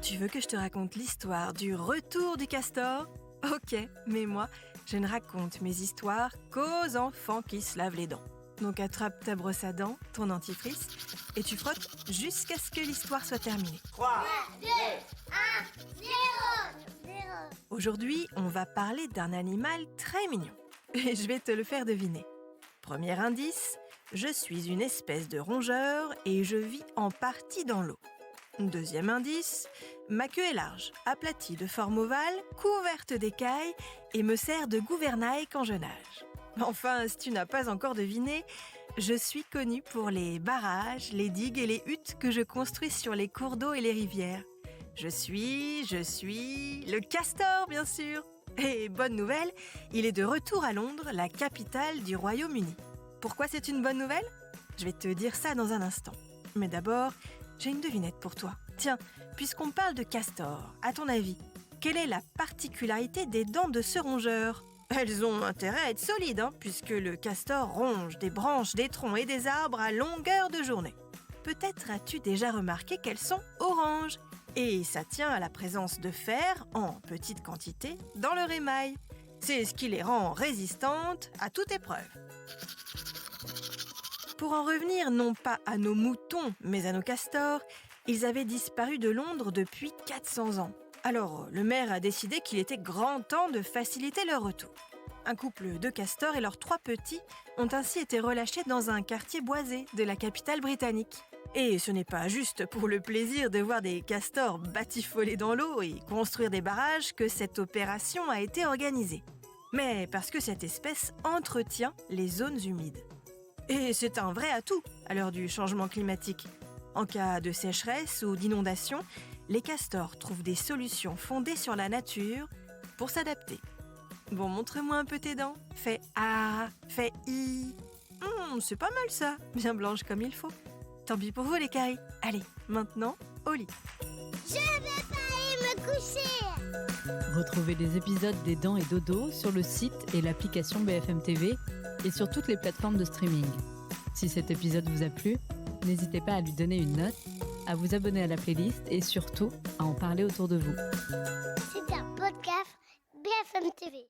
Tu veux que je te raconte l'histoire du retour du castor ? Ok, mais moi, je ne raconte mes histoires qu'aux enfants qui se lavent les dents. Donc attrape ta brosse à dents, ton dentifrice, et tu frottes jusqu'à ce que l'histoire soit terminée. 3, 2, 1, 0. Aujourd'hui, on va parler d'un animal très mignon. Et je vais te le faire deviner. Premier indice, je suis une espèce de rongeur et je vis en partie dans l'eau. Deuxième indice, ma queue est large, aplatie de forme ovale, couverte d'écailles et me sert de gouvernail quand je nage. Enfin, si tu n'as pas encore deviné, je suis connue pour les barrages, les digues et les huttes que je construis sur les cours d'eau et les rivières. Je suis le castor, bien sûr. Et bonne nouvelle, il est de retour à Londres, la capitale du Royaume-Uni. Pourquoi c'est une bonne nouvelle ? Je vais te dire ça dans un instant. Mais d'abord, j'ai une devinette pour toi. Tiens, puisqu'on parle de castor, à ton avis, quelle est la particularité des dents de ce rongeur ? Elles ont intérêt à être solides, puisque le castor ronge des branches, des troncs et des arbres à longueur de journée. Peut-être as-tu déjà remarqué qu'elles sont oranges. Et ça tient à la présence de fer, en petite quantité, dans leur émail. C'est ce qui les rend résistantes à toute épreuve. Pour en revenir non pas à nos moutons, mais à nos castors, ils avaient disparu de Londres depuis 400 ans. Alors, le maire a décidé qu'il était grand temps de faciliter leur retour. Un couple de castors et leurs 3 petits ont ainsi été relâchés dans un quartier boisé de la capitale britannique. Et ce n'est pas juste pour le plaisir de voir des castors batifoler dans l'eau et construire des barrages que cette opération a été organisée, mais parce que cette espèce entretient les zones humides. Et c'est un vrai atout à l'heure du changement climatique. En cas de sécheresse ou d'inondation, les castors trouvent des solutions fondées sur la nature pour s'adapter. Bon, montre-moi un peu tes dents. Fais A, fais I. C'est pas mal ça, bien blanche comme il faut. Tant pis pour vous les caries. Allez, maintenant, au lit. Je vais pas aller me coucher. Retrouvez les épisodes des Dents et Dodo sur le site et l'application BFM TV et sur toutes les plateformes de streaming. Si cet épisode vous a plu, n'hésitez pas à lui donner une note, à vous abonner à la playlist et surtout à en parler autour de vous. C'est un podcast BFM TV.